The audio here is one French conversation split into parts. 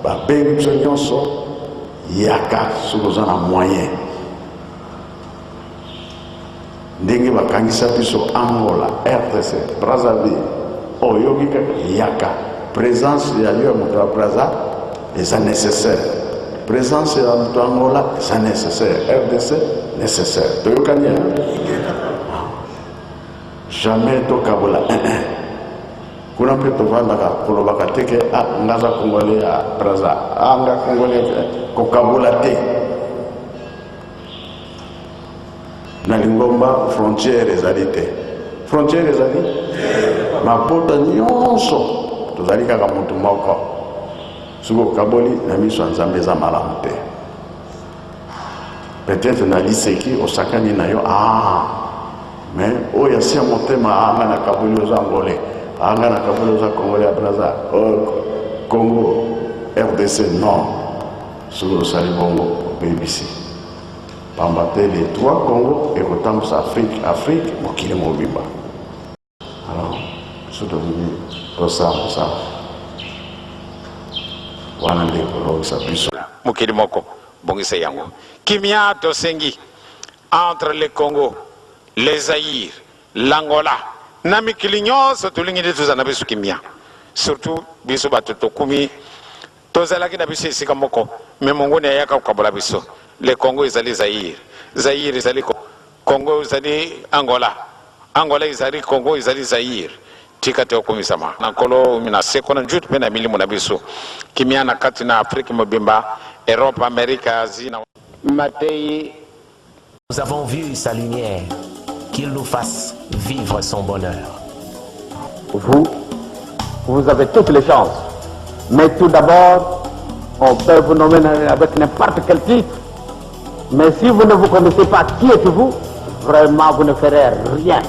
babengi biso nyonso yaka soki oza na moyen ndenge bakangisa biso Angola, RDC, Brazzaville oyoki kaka yaka présence ya yo ya moto ya Brazza eza nécessaire, présence ya moto ya Angola eza nécessaire, RDC nécessaire. Toyokani jamais tokabola kuna mpe tovandaka kolobaka te ke ngaza congolais ya Brazza nga congolais kokabola te na lingomba frontière ezali te, frontière ezali mapota nyonso tozali kaka motu moko soki okaboli na miso ya Nzambe eza malamu te. Peut-être na liseki osakani na yo mais oyo asia motema anga na kaboli oza angolais anga na kaboli oza congolais ya Brazza Congo RDC non soki osali bongo obebisi pamba te les trois Congo ekotambusa Afrique mokili mobimba. Alors soki tolingi tosala wana nde kolobisa biso mokili moko bongisa yango kimia tosengi entre le Congo, les Zaïre, l'Angola na mikili nyonso tolingi nde tozala na biso kimia, surtout biso bato tokumi tozalaki na biso esika moko me mongoni ayaka kokabola biso. Le Congo ezali Zaïre, Zaïre ezali Congo ezali Angola, Angola ezali Congo ezali Zaïre. Tika te okumisama na kolo mina seko na njutu pe na milimu na biso kimia na kati na Afrique mobimba, Europe, Amérique, Asie na Matei. Nous avons vu sa lumière, qu'il nous fasse vivre son bonheur. Vous avez toutes les chances. Mais tout d'abord, on peut vous nommer avec n'importe quel titre. Mais si vous ne vous connaissez pas qui êtes-vous, vraiment vous ne ferez rien.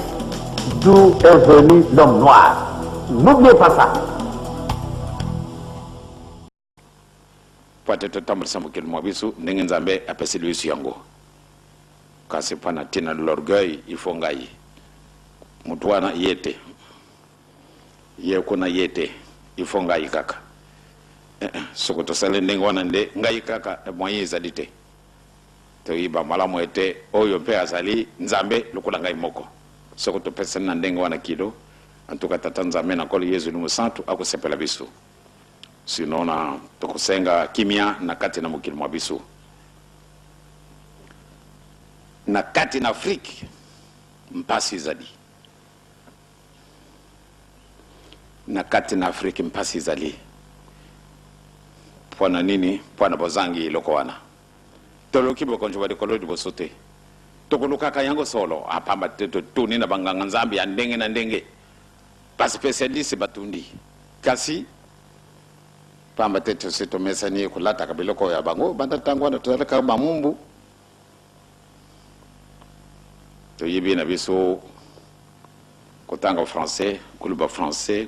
D'où est venu l'homme noir. N'oubliez pas ça. Peut-être tamar samukil mobisu ndenge Nzambe apesi luisu yango. Kasi pana tina l'orgueil il faut ngai. Mutu wana yete. Ye kuna yete il faut ngai kaka. Soko tosale ndenge wana nde ngai kaka moyen ezali te. To yiba malamu ete oyo mpe azali Nzambe lokola ngai moko. Soko topesa na ndenge wana kido antuka tata Nzambe na kolo Yesu lumu santu akusepela biso. Sinon na tokosenga kimia na kati na mokili mwa biso. Na kati na Afrique mpasi zali. Na kati na Afrique mpasi zali. Pwana nini? Pwana bozangi loko wana. Toloki bokonjwa de kolodi bosote. Tokoluka kayango solo apamba tuni na banganga Nzambe ya ndenge na ndenge. Ba specialiste batundi. Kasi pamba teto sito mesani kulata kabiloko ya bango banda tangwa na tuzalaka bamumbu. To yibi na biso kotanga français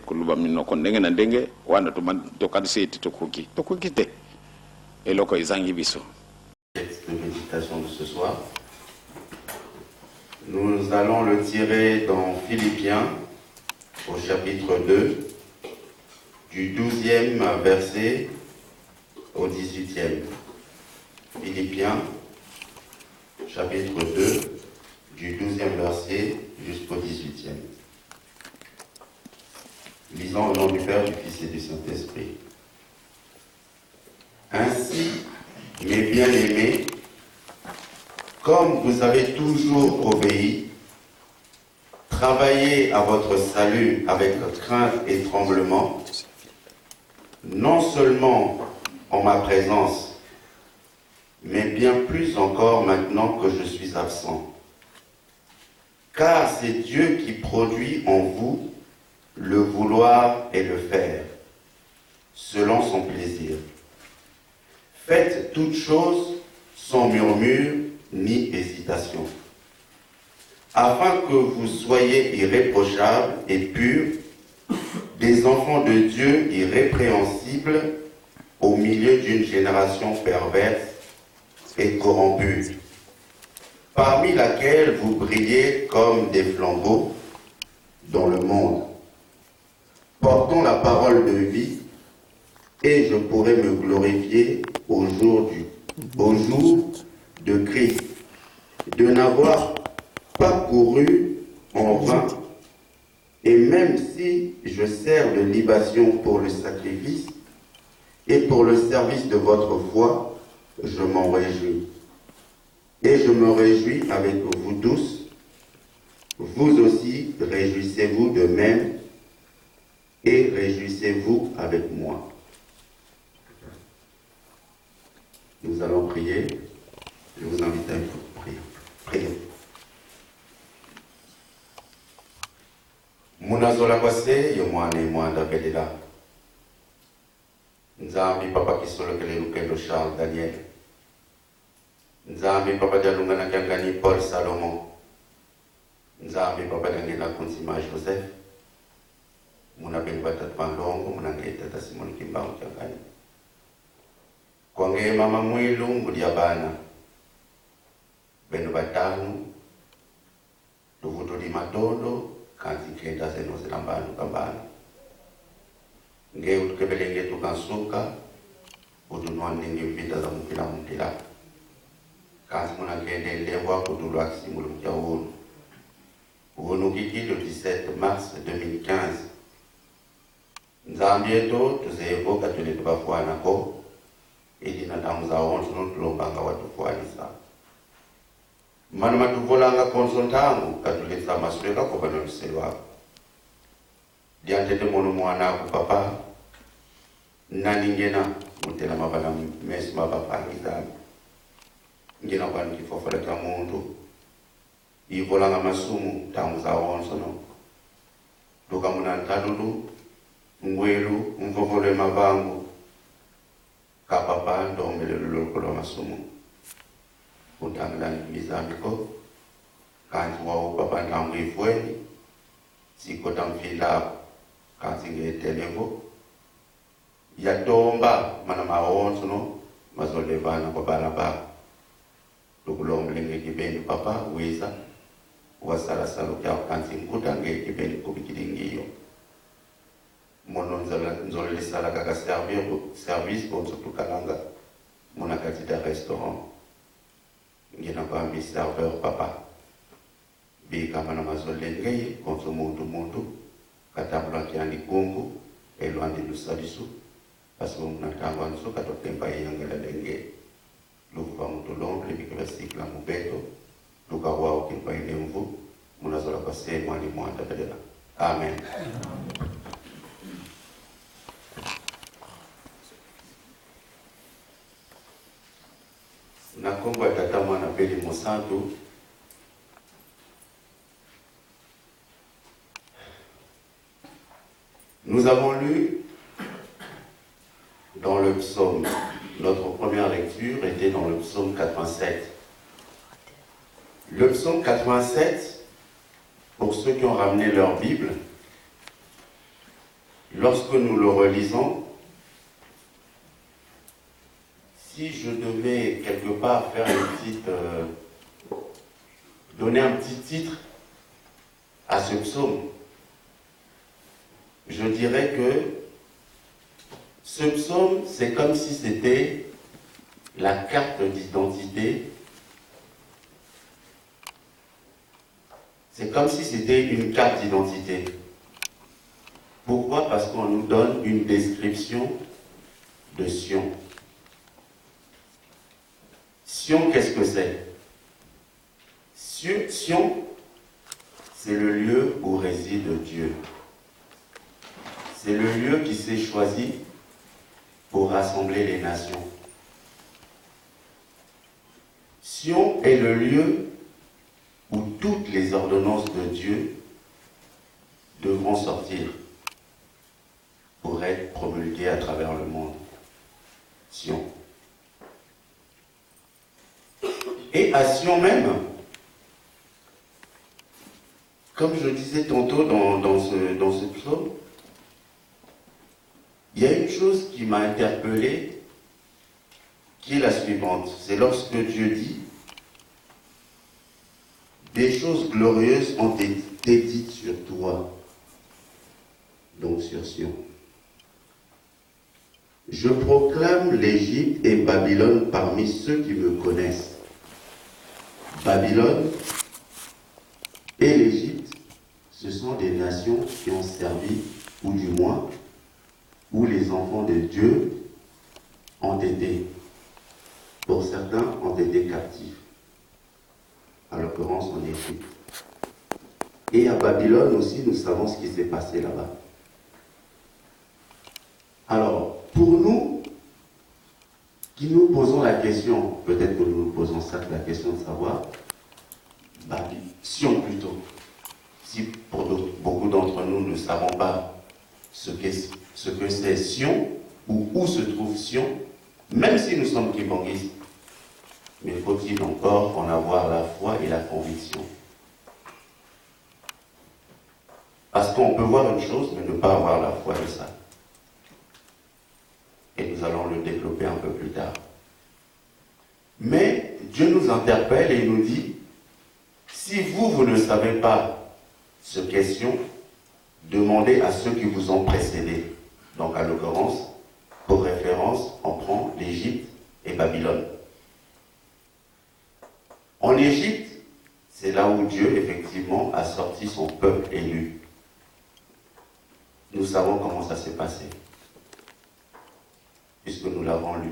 kuluba minoko ndenge na ndenge wana to kadisi iti tokuki te eloko izangi biso. Texte de méditation de ce soir, nous allons le tirer dans Philippiens au chapitre 2 du 12e verset au 18e. Philippiens chapitre 2 du 12e verset jusqu'au 18e. Lisons au nom du Père, du Fils et du Saint-Esprit. Ainsi, mes bien-aimés, comme vous avez toujours obéi, travaillez à votre salut avec crainte et tremblement, non seulement en ma présence, mais bien plus encore maintenant que je suis absent. Car c'est Dieu qui produit en vous le vouloir et le faire, selon son plaisir. Faites toutes choses sans murmure ni hésitation, afin que vous soyez irréprochables et purs, des enfants de Dieu irrépréhensibles au milieu d'une génération perverse et corrompue, parmi laquelle vous brillez comme des flambeaux dans le monde, portant la parole de vie, et je pourrai me glorifier au jour de Christ, de n'avoir pas couru en vain, et même si je sers de libation pour le sacrifice et pour le service de votre foi, je m'en réjouis. Et je me réjouis avec vous tous. Vous aussi, réjouissez-vous de même et réjouissez-vous avec moi. Nous allons prier. Je vous invite à prier. Priez. Munazola kwase yo mwana mwanda belela. Nzambi papa kisolo kele lukendo Charles Daniel. Nzambi papa dalunga na kangani Paul Salomon. Nzambi papa dangena kunsima Joseph. Muna beni batat pandongo muna ngeta ta Simon Kimbangu kangani. Kwange mama mwilu ngudia bana. Benu batanu. Tuvuto di matondo. Kanti kenda zeno zilambanu kambani. Nge utukebelenge tukansuka. Utunwa ningi mpita za mpila. Kanti muna kende lewa kutulwa kisimulu mkia unu. Unu kiki le 17 mars 2015. Nzambieto tuzeevoka tule tubafuana ko. Ili na damu za onsu nutulombanga watufuanisa. Manu matuvolanga konsontangu katuleta masweka kwa bano luselu wako. Diantete mono mwana ku papa. Naningena mutela mabala mesi mabapangi zami. Ngena kwa nikifofala kwa mundu. Ivolanga masumu tamu za onso no. Luka muna ntalulu, mwelu, mvovole mabangu. Kapapa ndombele lulokolo masumu. Utangani mizamiko kanzi wao papa ntangu ifweni siko tamfila kanzi ngetelevo yatomba mana maonso no mazolevana kwa barabara lukulomlenge kibeni papa wiza wasala salo kya kanzi nkuta nge kibeni kubikilingiyo mono nzole sala kaka service pour tukalanga mona katita restaurant ngena kwambi serveur papa bika mana mazolengei konso muntu katabula kyandi kungu elwandi lusalisu paso mnatangwa nso katotemba yangela lenge lukuva mutu lomble bika sikla mubeto luka wao kimpa inemvu munazola kwa sema ni mwanda bedela. Amen. Nakomba tata mwana peli mosantu nous avons lu dans le psaume, notre première lecture était dans le psaume 87. Le psaume 87, pour ceux qui ont ramené leur Bible, lorsque nous le relisons, si je devais quelque part faire une petite, donner un petit titre à ce psaume, je dirais que ce psaume, c'est comme si c'était la carte d'identité. C'est comme si c'était une carte d'identité. Pourquoi? Parce qu'on nous donne une description de Sion. Sion, qu'est-ce que c'est? Sion, c'est le lieu où réside Dieu. C'est le lieu qui s'est choisi pour rassembler les nations. Sion est le lieu où toutes les ordonnances de Dieu devront sortir pour être promulguées à travers le monde. Sion. Et à Sion même, comme je disais tantôt dans ce psaume, il y a une chose qui m'a interpellé, qui est la suivante. C'est lorsque Dieu dit « Des choses glorieuses ont été dites sur toi », donc sur Sion. Je proclame l'Égypte et Babylone parmi ceux qui me connaissent. Babylone et l'Égypte, ce sont des nations qui ont servi, ou du moins, où les enfants de Dieu ont été, pour certains, ont été captifs, en l'occurrence en Égypte. Et à Babylone aussi, nous savons ce qui s'est passé là-bas. Alors, pour nous, qui nous posons la question, peut-être que nous nous posons certes la question de savoir, Sion plutôt, si pour beaucoup d'entre nous ne savons pas ce que c'est Sion, ou où se trouve Sion, même si nous sommes kibanguistes, mais faut-il encore en avoir la foi et la conviction? Parce qu'on peut voir une chose, mais ne pas avoir la foi de ça. Et nous allons le développer un peu plus tard. Mais Dieu nous interpelle et nous dit, si vous ne savez pas ce question, demandez à ceux qui vous ont précédés. Donc, à l'occurrence, pour référence, on prend l'Égypte et Babylone. En Égypte, c'est là où Dieu, effectivement, a sorti son peuple élu. Nous savons comment ça s'est passé, puisque nous l'avons lu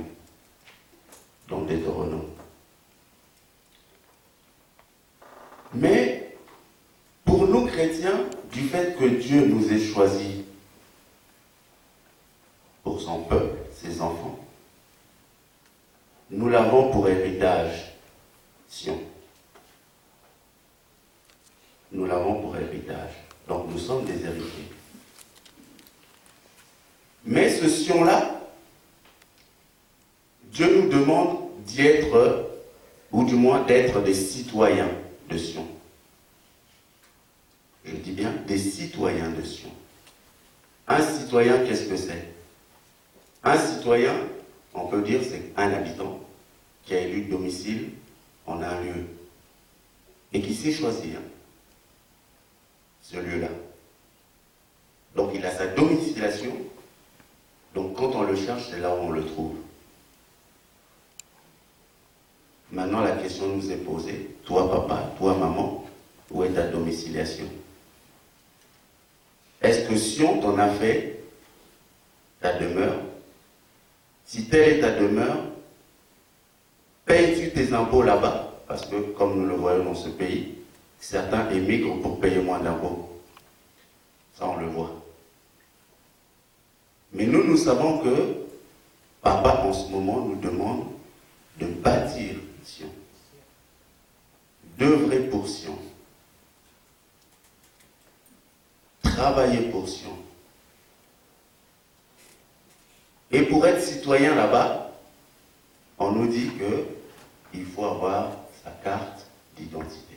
dans Deutéronome. Mais, pour nous chrétiens, du fait que Dieu nous ait choisis pour son peuple, ses enfants, nous l'avons pour héritage, Sion. Nous l'avons pour héritage. Donc nous sommes des héritiers. Mais ce Sion-là, Dieu nous demande d'y être, ou du moins d'être des citoyens de Sion. Je dis bien des citoyens de Sion. Un citoyen, qu'est-ce que c'est? Un citoyen, on peut dire, c'est un habitant qui a élu domicile en un lieu et qui sait choisir ce lieu-là. Donc il a sa domiciliation, donc quand on le cherche, c'est là où on le trouve. Maintenant, la question nous est posée, toi papa, toi maman, où est ta domiciliation? Est-ce que Sion t'en a fait ta demeure? Si telle est ta demeure, payes-tu tes impôts là-bas? Parce que, comme nous le voyons dans ce pays, certains émigrent pour payer moins d'impôts. Ça, on le voit. Mais nous savons que Papa, en ce moment, nous demande de bâtir Sion, d'œuvrer pour Sion, travailler pour Sion. Et pour être citoyen là-bas, on nous dit qu'il faut avoir sa carte d'identité.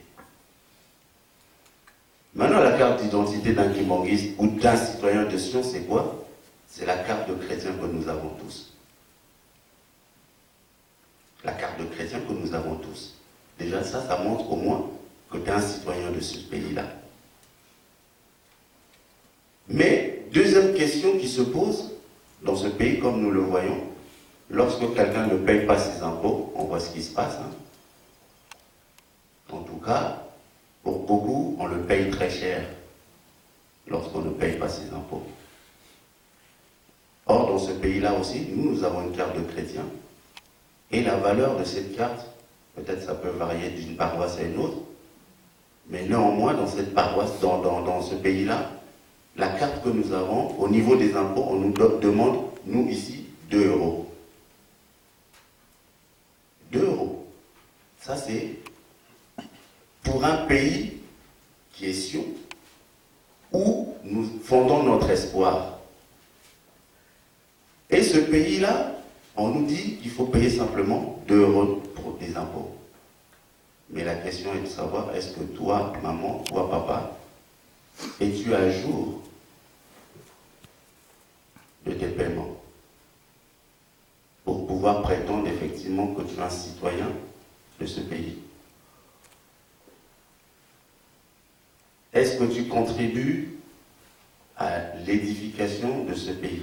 Maintenant, la carte d'identité d'un kibanguiste ou d'un citoyen de Sion, c'est quoi? C'est la carte de chrétien que nous avons tous. La carte de chrétien que nous avons tous. Déjà, ça montre au moins que tu es un citoyen de ce pays-là. Mais, deuxième question qui se pose, dans ce pays, comme nous le voyons, lorsque quelqu'un ne paye pas ses impôts, on voit ce qui se passe. En tout cas, pour beaucoup, on le paye très cher lorsqu'on ne paye pas ses impôts. Or, dans ce pays-là aussi, nous avons une carte de chrétien. Et la valeur de cette carte, peut-être ça peut varier d'une paroisse à une autre, mais néanmoins, dans cette paroisse, dans ce pays-là, la carte que nous avons, au niveau des impôts, on nous demande, nous ici, 2 euros. 2 euros. Ça, c'est pour un pays qui est Sion, où nous fondons notre espoir. Et ce pays-là, on nous dit qu'il faut payer simplement 2 euros pour des impôts. Mais la question est de savoir, est-ce que toi, maman, toi, papa, es-tu à jour de tes paiements pour pouvoir prétendre effectivement que tu es un citoyen de ce pays? Est-ce que tu contribues à l'édification de ce pays?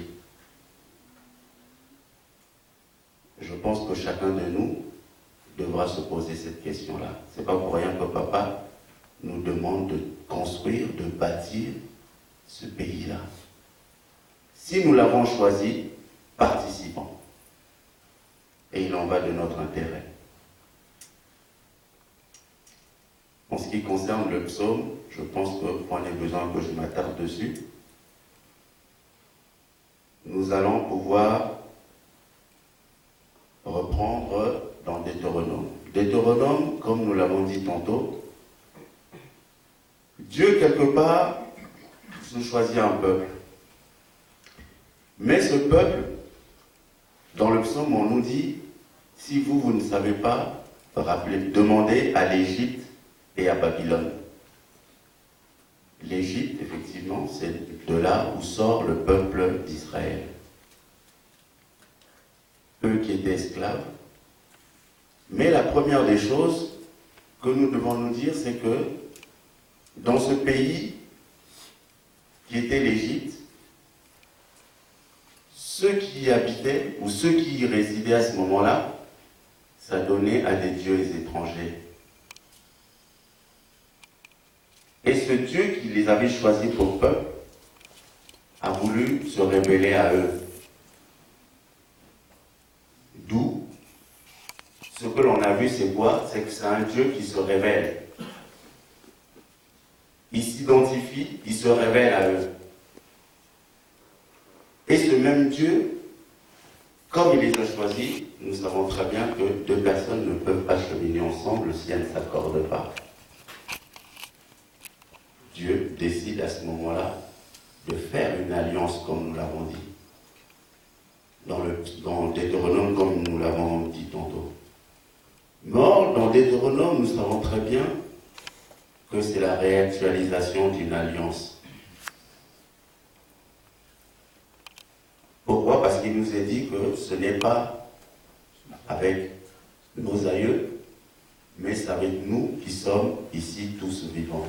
je pense que chacun de nous devra se poser cette question-là. C'est pas pour rien que papa nous demande de construire, de bâtir ce pays-là. Si nous l'avons choisi, participons. Et il en va de notre intérêt. En ce qui concerne le psaume, je pense qu'on a besoin que je m'attarde dessus. Nous allons pouvoir reprendre dans Deutéronome. Deutéronome, comme nous l'avons dit tantôt, Dieu, quelque part, se choisit un peuple. Mais ce peuple, dans le psaume, on nous dit, si vous ne savez pas, demandez à l'Égypte et à Babylone. L'Égypte, effectivement, c'est de là où sort le peuple d'Israël. Eux qui étaient esclaves. Mais la première des choses que nous devons nous dire, c'est que dans ce pays qui était l'Égypte, ceux qui y habitaient ou ceux qui y résidaient à ce moment-là, ça donnait à des dieux étrangers. Et ce Dieu qui les avait choisis pour peuple a voulu se révéler à eux. D'où, ce que l'on a vu, c'est quoi? C'est que c'est un Dieu qui se révèle. Il s'identifie, il se révèle à eux. Et ce même Dieu, comme il les a choisis, nous savons très bien que deux personnes ne peuvent pas cheminer ensemble si elles ne s'accordent pas. Dieu décide à ce moment-là de faire une alliance, comme nous l'avons dit, dans Deutéronome, comme nous l'avons dit tantôt. Or, dans Deutéronome, nous savons très bien que c'est la réactualisation d'une alliance. Pourquoi? Parce qu'il nous est dit que ce n'est pas avec nos aïeux, mais c'est avec nous qui sommes ici tous vivants,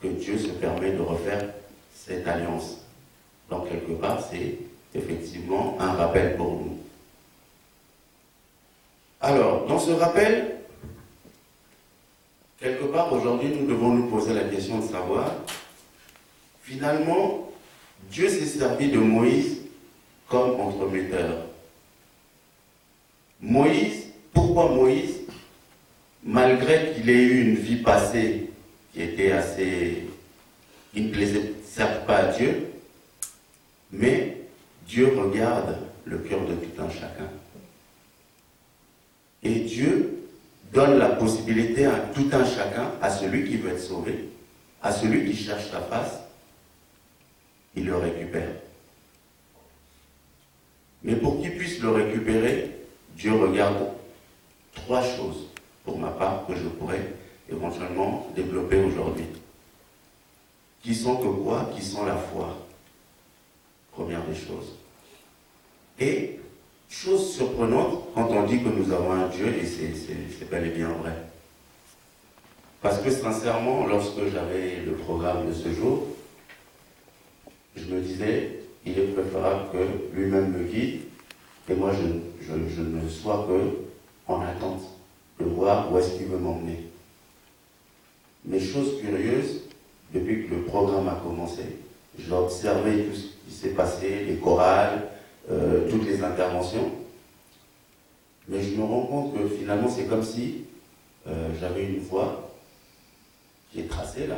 que Dieu se permet de refaire cette alliance. Donc, quelque part, c'est effectivement un rappel pour nous. Alors, dans ce rappel, quelque part, aujourd'hui, nous devons nous poser la question de savoir, finalement, Dieu s'est servi de Moïse comme entremetteur. Moïse, pourquoi Moïse? Malgré qu'il ait eu une vie passée qui était assez... qui ne plaisait certes pas à Dieu, mais Dieu regarde le cœur de tout un chacun. Et Dieu donne la possibilité à tout un chacun, à celui qui veut être sauvé, à celui qui cherche sa face, il le récupère. Mais pour qu'il puisse le récupérer, Dieu regarde trois choses, pour ma part, que je pourrais éventuellement développer aujourd'hui. Qui sont que quoi? Qui sont la foi. Première des choses. Et, chose surprenante, quand on dit que nous avons un Dieu, et c'est bel et bien vrai. Parce que sincèrement, lorsque j'avais le programme de ce jour, je me disais, il est préférable que lui-même me guide, et moi je ne sois que en attente de voir où est-ce qu'il veut m'emmener. Mais chose curieuse, depuis que le programme a commencé, j'ai observé tout ce qui s'est passé, les chorales, toutes les interventions, mais je me rends compte que finalement c'est comme si j'avais une voie qui est tracée là,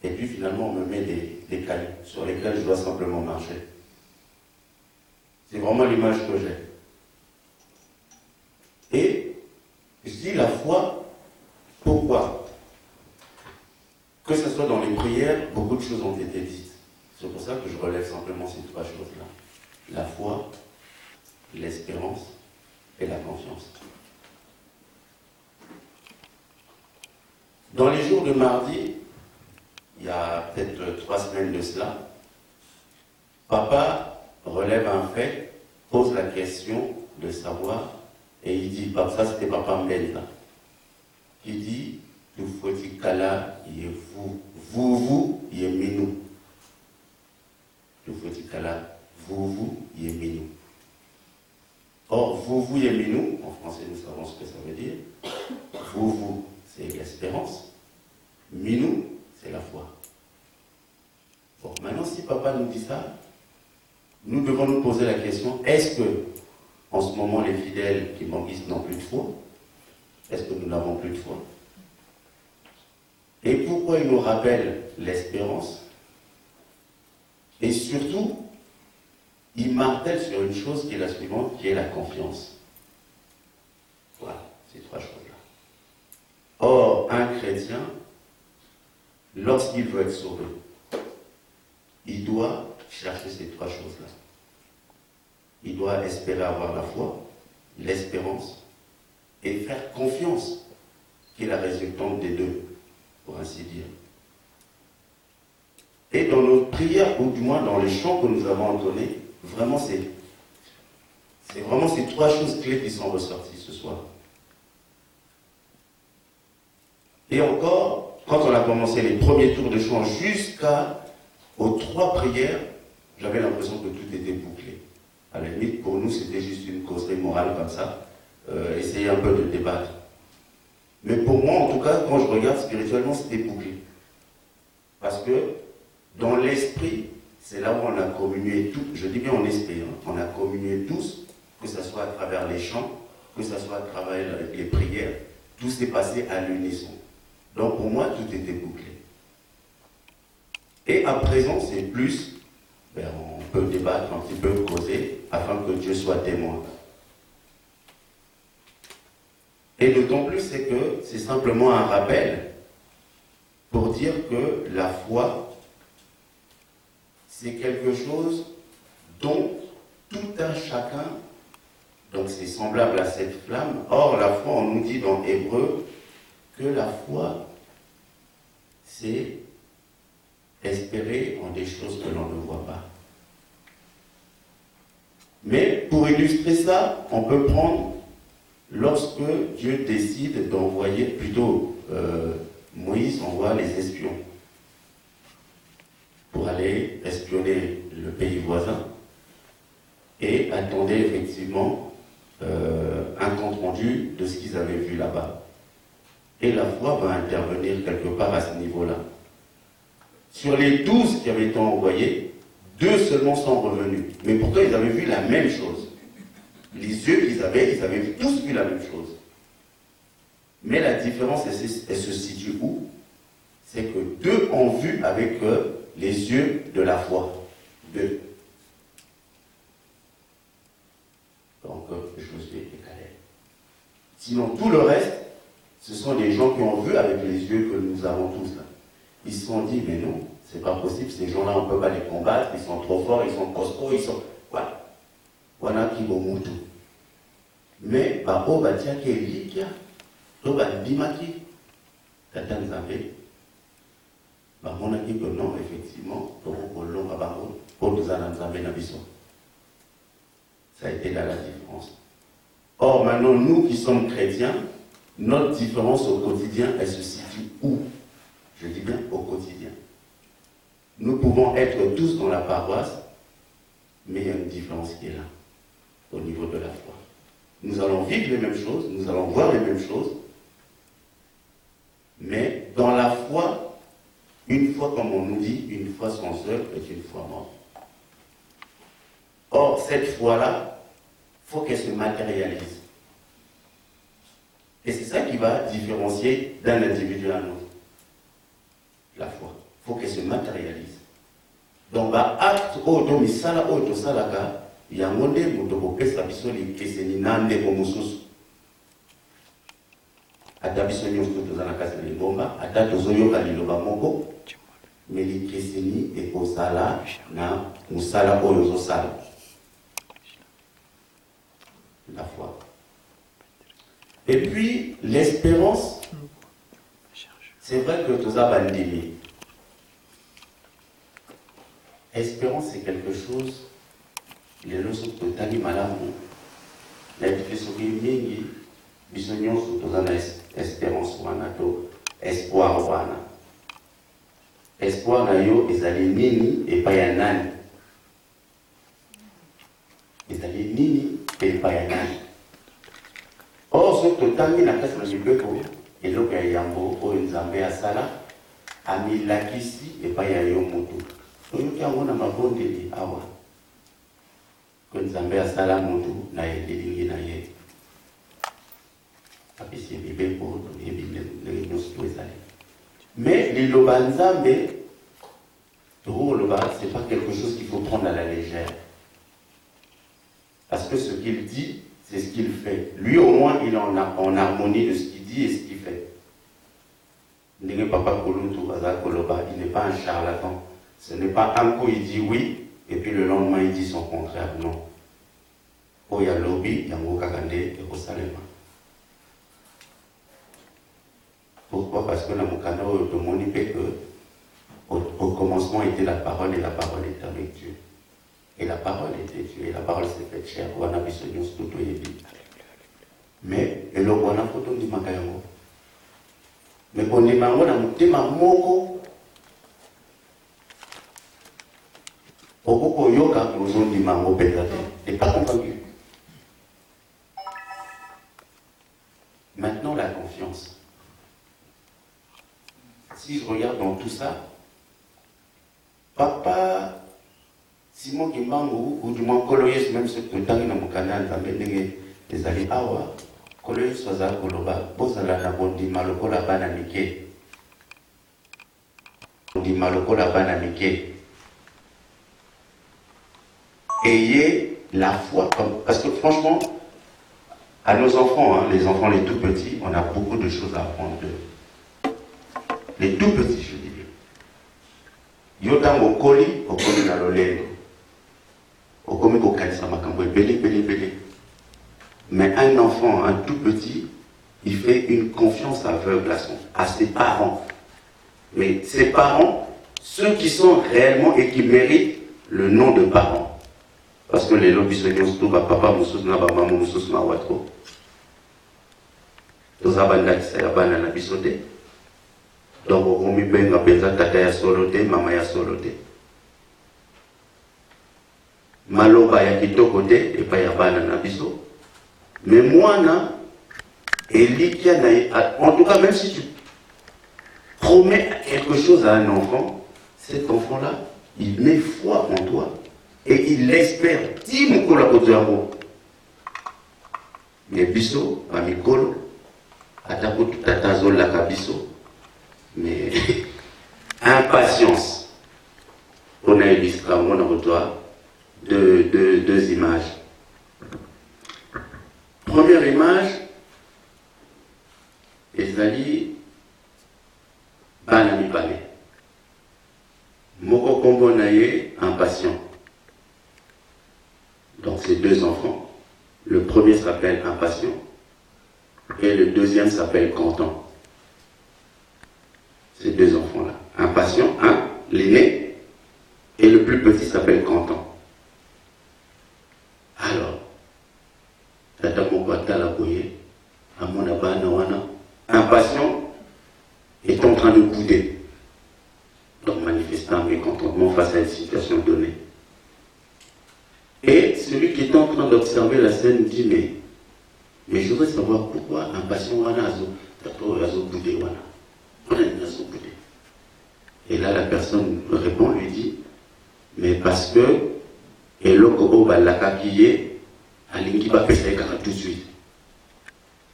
et puis finalement on me met des cailloux sur lesquels je dois simplement marcher. C'est vraiment l'image que j'ai. Et je dis la foi, pourquoi? Que ce soit dans les prières, beaucoup de choses ont été dites. C'est pour ça que je relève simplement ces trois choses-là. La foi, l'espérance et la confiance. Dans les jours de mardi, il y a peut-être 3 semaines de cela, papa relève un fait, pose la question de savoir, et il dit, ça c'était papa Mbenda, qui dit, il faut dire kala, il est vous, il est minou. Il faut dire kala, vous, il est minou. Or, vous et nous, en français nous savons ce que ça veut dire. Vous, c'est l'espérance. Minou, c'est la foi. Bon, maintenant, si papa nous dit ça, nous devons nous poser la question, est-ce que, en ce moment, les fidèles qui manquent n'ont plus de foi? Est-ce que nous n'avons plus de foi? Et pourquoi il nous rappelle l'espérance? Et surtout, il martèle sur une chose qui est la suivante, qui est la confiance. Voilà, ces trois choses-là. Or, un chrétien, lorsqu'il veut être sauvé, il doit chercher ces trois choses-là. Il doit espérer avoir la foi, l'espérance, et faire confiance, qui est la résultante des deux, pour ainsi dire. Et dans nos prières, ou du moins dans les chants que nous avons entonnés, vraiment c'est vraiment ces trois choses clés qui sont ressorties ce soir. Et encore, quand on a commencé les premiers tours de chant jusqu'aux trois prières, j'avais l'impression que tout était bouclé. À la limite, pour nous, c'était juste une causerie morale comme ça, essayer un peu de débattre. Mais pour moi, en tout cas, quand je regarde spirituellement, c'était bouclé. Parce que dans l'esprit, c'est là où on a communié tout. Je dis bien en esprit, hein, on a communié tous, que ce soit à travers les chants, que ce soit à travers les prières, tout s'est passé à l'unisson. Donc pour moi, tout était bouclé. Et à présent, c'est plus, on peut débattre un petit peu, causer, afin que Dieu soit témoin. Et d'autant plus, c'est que c'est simplement un rappel pour dire que la foi, c'est quelque chose dont tout un chacun, donc c'est semblable à cette flamme. Or, la foi, on nous dit dans Hébreu que la foi, c'est espérer en des choses que l'on ne voit pas. Mais pour illustrer ça, on peut prendre lorsque Dieu décide d'envoyer, plutôt Moïse envoie les espions pour aller espionner le pays voisin et attendait effectivement un compte rendu de ce qu'ils avaient vu là-bas. Et la foi va intervenir quelque part à ce niveau-là. Sur les 12 qui avaient été envoyés, 2 seulement sont revenus. Mais pourtant, ils avaient vu la même chose. Les yeux qu'ils avaient, ils avaient tous vu la même chose. Mais la différence, elle se situe où? C'est que 2 ont vu avec les yeux de la foi. 2. Donc, Josué et Caleb. Sinon, tout le reste, ce sont des gens qui ont vu avec les yeux que nous avons tous là. Ils se sont dit, mais non, c'est pas possible, ces gens-là, on ne peut pas les combattre, ils sont trop forts, ils sont costauds, ils sont... Voilà. Voilà qui vont mourir. Mais, oh, tiens, qui est liquide, oh, bimaki, Tatan Zambé, on a dit que non, effectivement, ça a été là la différence. Or, maintenant, nous qui sommes chrétiens, notre différence au quotidien, elle se situe où? Je dis bien au quotidien. Nous pouvons être tous dans la paroisse, mais il y a une différence qui est là, au niveau de la foi. Nous allons vivre les mêmes choses, nous allons voir les mêmes choses, mais dans la foi, une foi, comme on nous dit, une foi sans œuvre est une foi morte. Or, cette foi-là, il faut qu'elle se matérialise. Et c'est ça qui va différencier d'un individu à un autre. La foi. Il faut qu'elle se matérialise. Donc, acte oto misala oto salaka, yangonde mutokopesa biso likeseni nande komususu. Ata biso nyonso tozana kasi na libomba, ata tozoyoka liloba moko, mais likeseni ekozala na musala oyo ozosala. La foi. Et puis, l'espérance, c'est vrai que tout ça va le dire. Espérance, c'est quelque chose, les leçons que tu as dit, madame, la difficulté mingi, bisognon sur tout ça, espérance, espoir, wana. Espoir, nayo, ezali nini, et pas yanani. Ezali nini, et pas un âge. Or, ce totangi n'a pas de beko, et l'eau a yambo, ou une zambé à sala, a mis la kisi et pas ya yomutu. Donc, il y a un mabonde de awa. Quand zambé à sala mutu, na yé na yé. Apisi bibeko, et bien, mais les lobanzambé, c'est pas quelque chose qu'il faut prendre à la légère. Parce que ce qu'il dit, c'est ce qu'il fait. Lui, au moins, il est en harmonie de ce qu'il dit et ce qu'il fait. Papa Koluntu, il n'est pas un charlatan. Ce n'est pas un coup, il dit oui, et puis le lendemain, il dit son contraire. Non. Il y a lobby, il y a Mokagande et Rosalema. Pourquoi? Parce que la Mokana, au commencement était la parole et la parole était avec Dieu. Et la parole était Dieu, et la parole s'est faite chair. Mais, et le on a photo du Makayango. Mais on est marrant, on a monté ma moko. Au yoga, nous avons dit mango pétate. Et pas convaincu. Maintenant, la confiance. Si je regarde dans tout ça, papa, Simon Kimbangu, ou du moins Koloyes, même ce que tu as dans mon canal, les alliés Awa, Koloyes Soza Koloba, Bozala Nabondi Maloko la Banamike. Bondi Maloko la Banamike. Ayez la foi, parce que franchement, à nos enfants, hein, les enfants les tout petits, on a beaucoup de choses à apprendre d'eux. Les tout petits, je dis bien. Yotam au colis dans l'olendo. Au comi au kalisa makambo, belé. Mais un enfant, un tout petit, il fait une confiance aveugle à ses parents. Mais ses parents, ceux qui sont réellement et qui méritent le nom de parents. Parce que les lobbies sont papa, maman, watro. Tous abandonnent ça, abandonnent la bisoté. Donc, on me benga penza tata ya solote, mama ya solote. Maloba ya kitoko te, et pas ya bana na biso. Mais moi, en tout cas, même si tu promets quelque chose à un enfant, cet enfant-là, il met foi en toi. Et il l'espère. Dis mon collaborateur. Mais biso, amicolo, atako tatazo la kabiso. Mais impatience. On a illustré mon auditoire deux images. Première image, Ezali Banami Bane. Moko Kombo Naye, impatient. Donc ces deux enfants. Le premier s'appelle impatient et le deuxième s'appelle content. Ces deux enfants-là. Impatient, l'aîné, et le plus petit s'appelle content. Alors, Tata Mokwata la Boye, à mon abana wana, impatient, est en train de bouder. Donc manifestant mécontentement face à une situation donnée. Et celui qui est en train d'observer la scène dit, mais je veux savoir pourquoi impatient wana azo boudé wana. Et là, la personne répond, lui dit, mais parce que Eloko Balaka qui est, Alingi va payer tout de suite.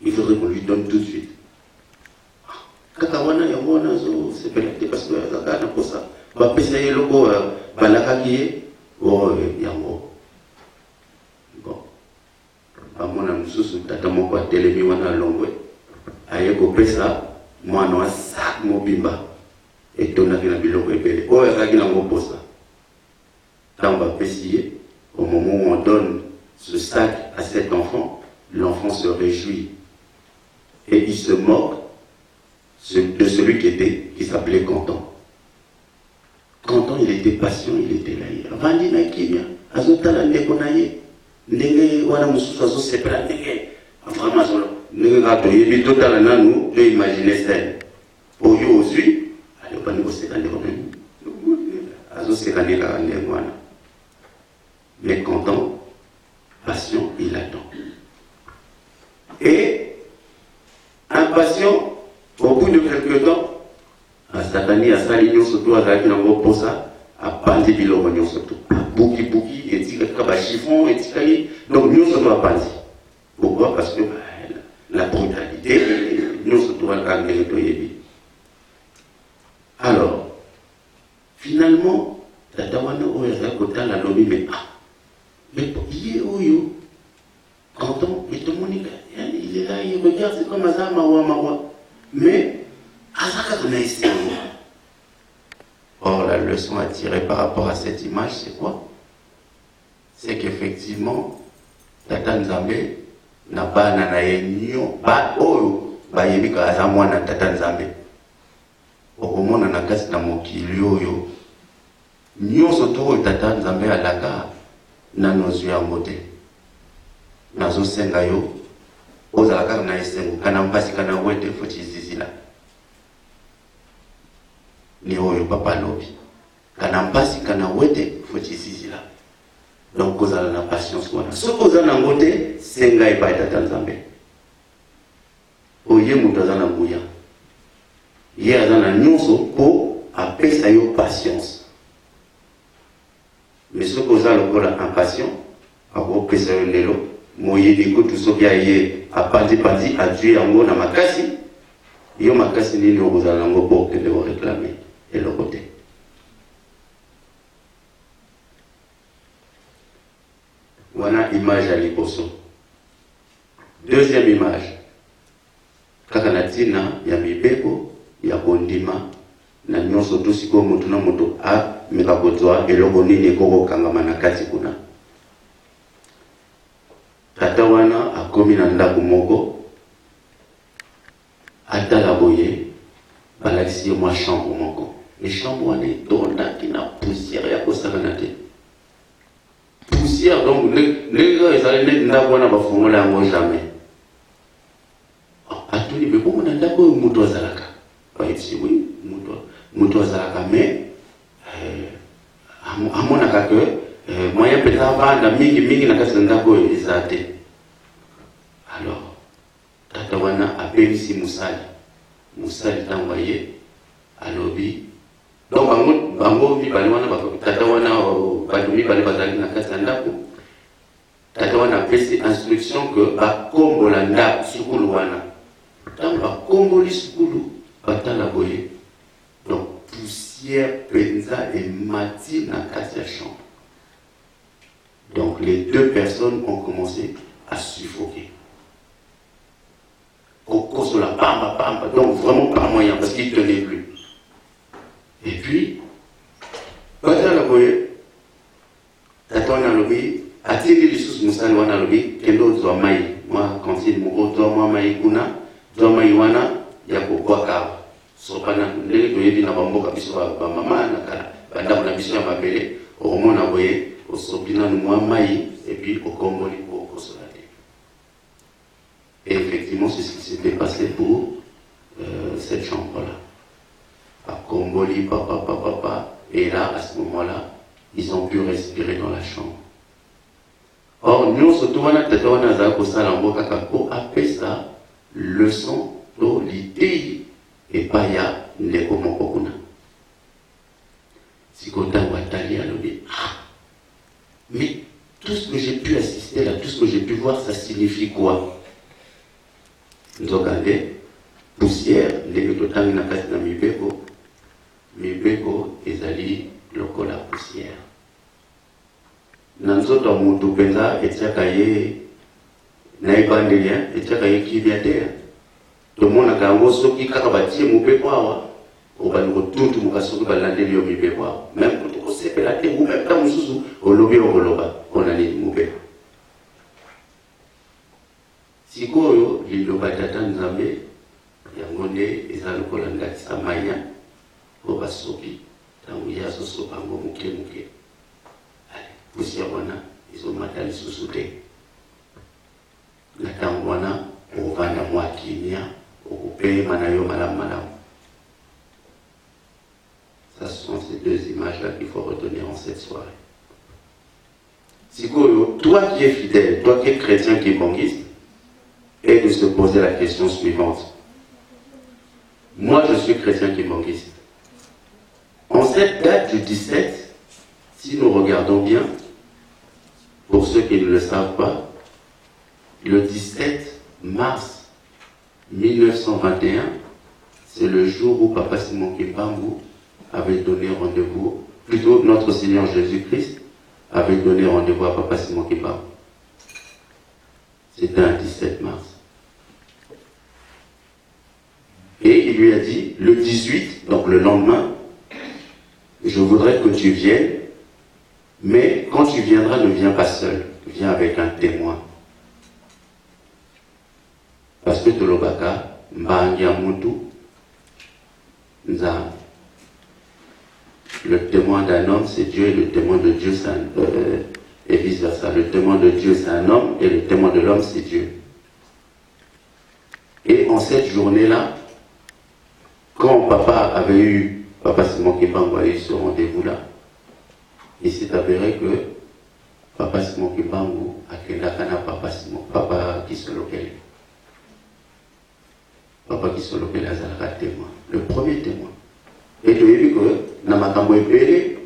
Il faudrait qu'on lui donne tout de suite. Kakawana Yamona, c'est pénalité parce que Zakana pour ça. Va payer Eloko Balaka qui est, oh, Yamo. Bon. À mon amour, tata moko telemi wana longwe. Ayeko pesa. Moi, non, sac mobimba. Et ton avis na biloko ebele. Oh, et na ngoposa. Quand on va pessier, au moment où on donne ce sac à cet enfant, l'enfant se réjouit. Et il se moque de celui qui s'appelait Content. Content, il était patient, il était là. Vandi na kimia. Azotala ndeko na ye. Ndenge wana mususu azosepela ndenge. Vraiment, nous avons imaginé ça. Aujourd'hui, allez, on va nous mais content, patient, il attend. Et impatient, au bout de quelques temps, Satani a sali nyonso to azalaki nango posa apandi biloko nyonso to buki etikaka bachiffon etikaki donc nyonso to apandi. Pourquoi? Parce que la brutalité nyonso to akangeli toyebi. Alors finalement tata wana oyo azali kotala lobi mais ye oyo quand on mais tout le monde il est là, il regarde, c'est comme ça mawa mais or, la leçon à tirer par rapport à cette image, c'est quoi? C'est qu'effectivement, Tata Nzambe n'a pas nanayenyo, ba oyo, ba yebika azamwa na Tata Nzambe. Okomo na nakasi na mokili oyo, nyonso to Tata Nzambe alaka na nozu ya mote. Nazo senga yo, ozalaka na esengo, kana mpasi kana wete foti zizila. Ni oyo papa lobi kana mpasi kana wete foti zizila. Donc kozala na patience wana soko ozala na ngote senga epai Tata Nzambe oye mutu aza na nguya ye aza na nyonso po apesa yo patience mais soko ozala lokola impatient akopesa yo lelo moyebi kutu soki aye apandi adue yango na makasi yo makasi nini okozala nango po okende koreklame eloko te. Voilà image à liboso. Deuxième image. Kaka na tina ya mibeko ya bondima na nyonso to siko moto na moto a mekabotwa eloko nini ekokokangama na kati kuna. Tata wana akomi na ndako moko atala boye balakisi mwa chambre moko. Les chambres wana etondaki na poussière ya kosala te. Poussière donc ndenge ezali neti ndako wana bafongola yango jamais. Atuni me bongo na ndako oyo moto azalaka. Bayebisi oui moto azalaka mais amonaka ke moyen mpenza avanda mingi na kati na ndako oyo eza te. Alors tata wana apelisi musali ntango aye alobi donc bango mibale wana tata wana bato mibale bazalaki na kati ya ndako tata wana apesi instruction ke bakombola ndako sukulu wana ntango bakomboli sukulu batala boye donc poussière penza emati na kati ya chambre. Donc les deux personnes ont commencé à suffoquer. Kokosola pamba donc vraiment pas moyen parce qu'il ne tenait plus. Et puis, batala boye, tata wana lobi, atindi lisusu musali wana lobi, kendo zwa mai, moi kantine moko zwa mwa mai kuna, zwa mai wana ya kokwaka. Sopana ndenge toyebi na bamboka biso ba mama na kala, bandako na biso ya mabele, omona boye, osopina mwa mai et puis okomboli ko kosola te. Et effectivement, c'est ce qui s'était passé pour cette chambre-là. Komboli, papa, et là, à ce moment-là, ils ont pu respirer dans la chambre. Or, nous, surtout, on a peut-être un kosala mboka kako apesa leçon to litei et paya ndeko moko kuna. Sikota watali alobi. Mais tout ce que j'ai pu assister là, tout ce que j'ai pu voir, ça signifie quoi? Nous regardons poussière, les totangi na kati na mibeko ezali lokola poussière. Nanzoto mutu penza etiaka ye na ebandeli etiaka ye kibia te. Tomona kango soki kaka batie mubeko awa obani kotuntu mukasoki balandeli yo mibeko awa. Même kutu kosepela te mu même temps mususu olobi okoloba ona nini mubeko. Sikoyo liloba Tata Nzambe yango nde eza lokola ndakisa maya po basoki ntango ye azosopa ngo moke poussière wana ezomata lisusu te na ntango wana ovanda mwa kimia okopema na yo malamu. Ça, ce sont ces deux images-là qu'il faut retenir en cette soirée. Sikoyo toi qui es fidèle, toi qui es chrétien, qui est bangiste, est de se poser la question suivante. Moi, je suis chrétien qui est bangiste. En cette date du 17, si nous regardons bien, pour ceux qui ne le savent pas, le 17 mars 1921, c'est le jour où Papa Simon Kimbangu avait donné rendez-vous, plutôt notre Seigneur Jésus-Christ avait donné rendez-vous à Papa Simon Kimbangu. C'était un 17 mars. Et il lui a dit, le 18, donc le lendemain, je voudrais que tu viennes, mais quand tu viendras, ne viens pas seul, viens avec un témoin. Parce que Tolobaka, Mbangiamutu, Nzam. Le témoin d'un homme, c'est Dieu, et le témoin de Dieu, c'est et vice versa. Le témoin de Dieu, c'est un homme, et le témoin de l'homme, c'est Dieu. Et en cette journée-là, quand Papa Simon Kimbangu a eu ce rendez-vous-là, il s'est avéré que Papa Simon Kimbangu a kendakana Papa Kisolokele. Papa Kisolokele a témoin, le premier témoin. Et tu as vu que dans Makambo Epele,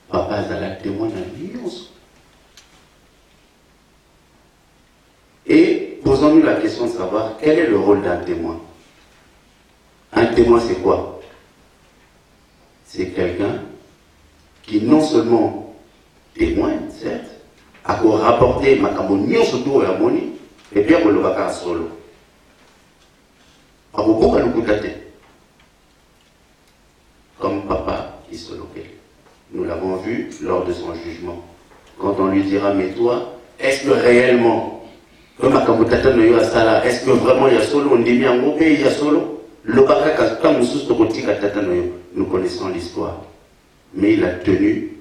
Papa a témoin dans l'union. Et posons-nous la question de savoir quel est le rôle d'un témoin. Un témoin, c'est quoi? C'est quelqu'un qui non seulement témoigne, certes, a rapporté Makambo Nyon surtout à Moni, et bien que le Baka solo. A beaucoup à nous comme Papa Kisolokele. Nous l'avons vu lors de son jugement. Quand on lui dira, mais toi, est-ce que réellement, comme Makambo Tata Noyo Asala, est-ce que vraiment il y a solo, on dit bien, en pays il y a solo? Le Baka, quand nous sommes nous connaissons l'histoire. Mais il a tenu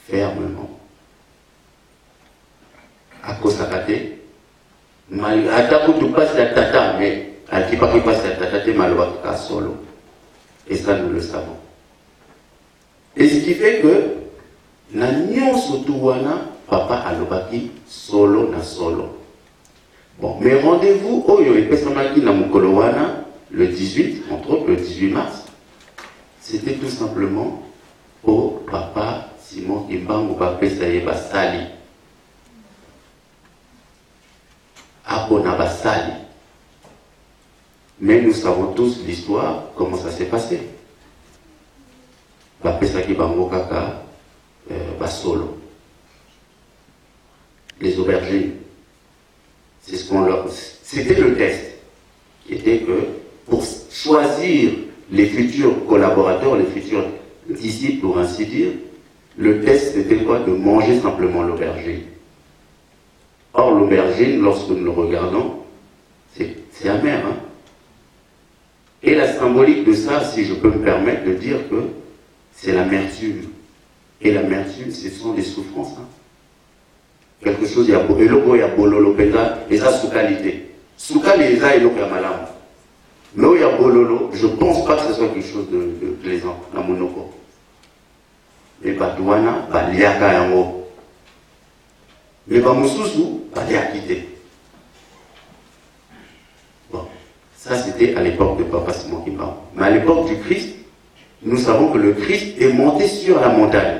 fermement. À Kosakate, Ataku tu passes la tata, mais à qui pas qui passe la tata, Malwaka solo. Et ça, nous le savons. Et ce qui fait que, na nyon sotuwana, Papa alobaki solo na solo. Bon, mais rendez-vous, oyo et Pesamaki na Mukolowana, le 18, entre autres le 18 mars, c'était tout simplement pour Papa Simon Kimbangu Bapesaye Basali. Abona Basali. Mais nous savons tous l'histoire, comment ça s'est passé. Bapesaki Bango Kaka Basolo. Les aubergines. C'est ce qu'on leur. C'était le test. Qui était que pour choisir les futurs collaborateurs, les futurs disciples, pour ainsi dire, le test c'était quoi? De manger simplement l'aubergine. Or, l'aubergine, lorsque nous le regardons, c'est amer. Hein? Et la symbolique de ça, si je peux me permettre de dire que c'est l'amertume. Et l'amertume, ce sont des souffrances. Hein? Quelque chose, il y a bololo penda, et ça, sous qualité. Sous qualité, il y a malam. Mais il y a bololo, je ne pense pas que ce soit quelque chose de plaisant dans mon oko. Mais badouana, baliaka yango. Mais bamususu, baliakite. Bon, ça c'était à l'époque de Papa Simon Kimbangu. Mais à l'époque du Christ, nous savons que le Christ est monté sur la montagne.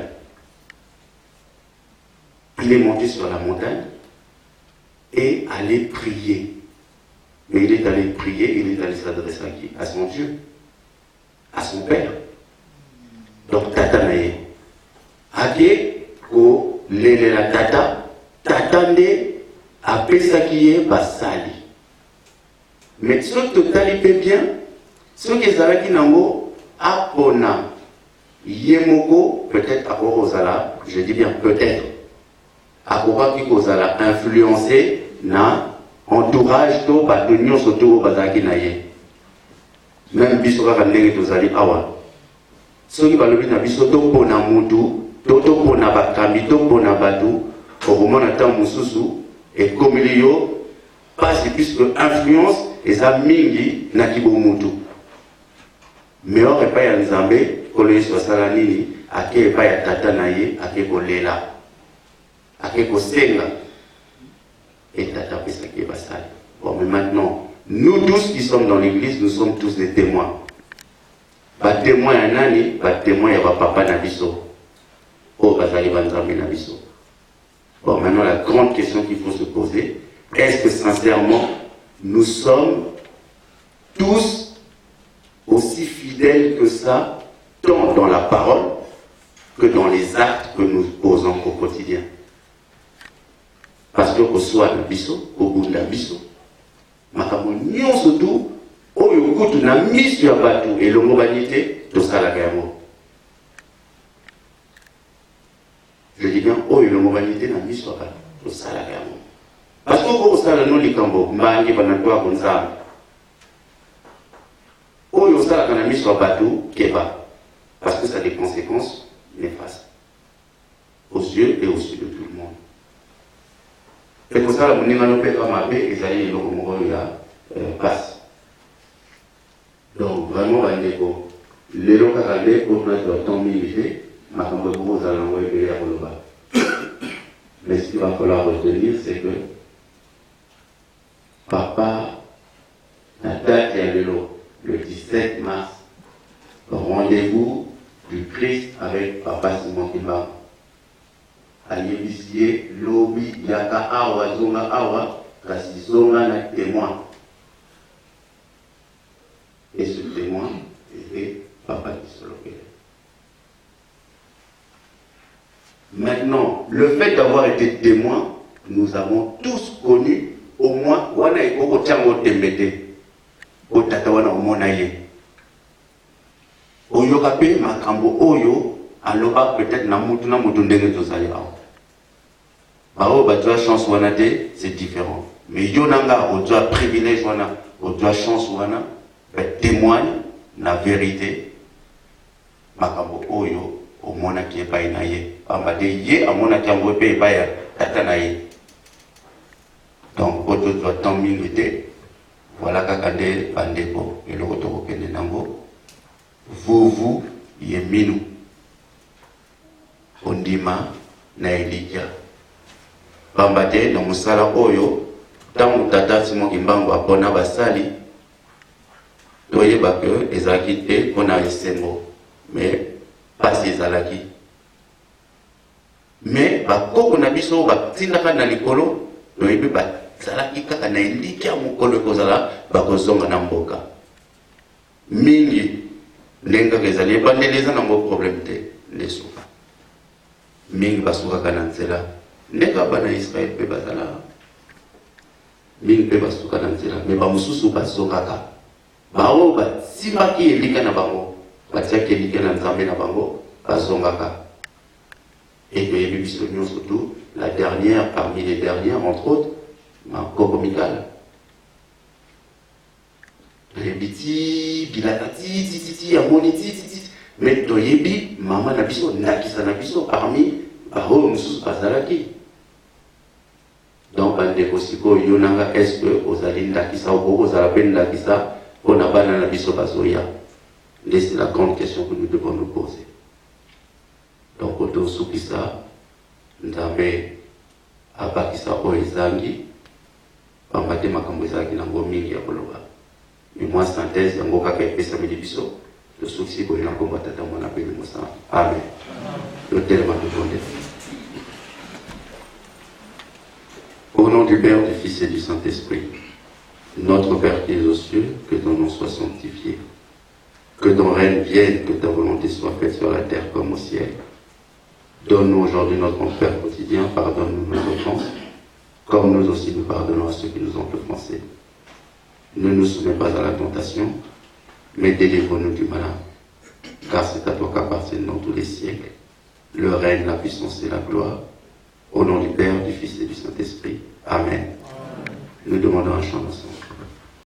Il est monté sur la montagne et allé prier. Mais il est allé prier, il est allé s'adresser à qui? À son Dieu, à son Père. Donc Tata Naye. Ake ko lele la Tata, Tatande apesaki basali. Mais ce que tu bien, ce qui est qui nango apona yemoko peut-être à Orozala, je dis bien peut-être. Akoba qui kozala influencé na entourage to badonyo soto bazaki naye. Même bisoka kandenge tozali awa. Soki balobi na biso to pona mutu, to pona bakambi, to pona batu, okomona ta mususu et comme yo passe puisque influence eza mingi na kibo mutu. Mais on repa ya Nzambe kolo so sala nini ake pa ya tata naye ake kolela. Ake kosenga et Tata Pesaki Basal. Bon, mais maintenant, nous tous qui sommes dans l'église, nous sommes tous des témoins. Pas témoin à Nani, pas témoin à Papa Nabiso. Oh, Basali Banzambi Nabiso. Bon, maintenant, la grande question qu'il faut se poser, est-ce que sincèrement, nous sommes tous aussi fidèles que ça, tant dans la parole que dans les actes que nous posons au quotidien? Parce que au soir de biso, au bout de biso, makambo nyonso tout, oyo kutu na miso ya batu elongo banité tosalaka yango. Je dis bien oyo elongo banité na miso ya batu tosalaka yango. Parce que ko osala no likambo mbangi banatwa konzamba. Oyo osalaka na miso ya batu keba. Parce que ça a des conséquences néfastes aux yeux et aux yeux de tout le monde. C'est pour ça que nous avons fait un mabe et ça y est, nous avons passe. Donc vraiment, les locaux regardés pour notre temps milité, ma femme vous allez envoyer à Roloba. Mais ce qu'il va falloir retenir, c'est que papa, la date est le 17 mars, rendez-vous du Christ avec papa Simon Kimba. Ayebisiye lobi yaka awa zonga awa kasi zonga na témoin. Et ce témoin était Papa Kisolokele. Maintenant, le fait d'avoir été témoin, nous avons tous connu au moins wana ekoko tiango tembete o tata wana omonaye oyo kape makambo oyo aloba peut-être na mutu ndenge tozali awa. Bao badwa chance wana te, c'est différent. Mais yonanga odwa privilège wana, odwa chance wana, témoigne la vérité. Makambo oyo omona ki epai na ye. Pamba de ye amona ki yango epai epai ya tata na ye. Donc oto doit tant minute. Voilà kaka nde bandeko eloko tokokende nango. Vous ye minu. Ondima na Elijah. Bambate na musala oyo tangu tata Simon Kimbangu apona basali toyeba ke ezalaki te mpona esengo mais pasi ezalaki mais bakoko na biso batindaka na likolo toyebi bazalaki kaka na elikya mokolo ekozala bakozonga na mboka mingi ndenge kaka ezali ebandeli eza nango problème te nde suka mingi basukaka na nzela ndeka bana Israël pe bazala mingi pe basuka na nzela me bamosusu bazongaka bao basimbaki elika na bango batiaki elika na nzambe na bango bazongaka et toyebi biso nyonso tout la dernière parmi les dernières entre autres makoko mikala toyebi ti bilaka ti amoni ti mais toyebi mama na biso ndakisa na biso parmi baoyo mosusu bazalaki. Donc, est-ce que vous allez ndakisa ou vous allez ndakisa on a bana na biso bazoya? C'est la grande question que nous devons nous poser. Donc, auto soukisa ndabe abakisa o ezangi pambate makambo ezalaki nango mingi ya koloba. Mais moi synthèse yango kaka epesa mili biso le souci boye na komba tata mwana pe mosa. Amen. Le tellement de bonne. Au nom du Père, du Fils et du Saint-Esprit, notre Père qui es aux cieux, que ton nom soit sanctifié, que ton règne vienne, que ta volonté soit faite sur la terre comme au ciel. Donne-nous aujourd'hui notre pain quotidien, pardonne-nous nos offenses, comme nous aussi nous pardonnons à ceux qui nous ont offensés. Ne nous soumets pas à la tentation, mais délivre-nous du malin, car c'est à toi qu'appartiennent dans tous les siècles le règne, la puissance et la gloire. Au nom du Père, du Fils et du Saint-Esprit. Amen. Nous demandons un chant ensemble.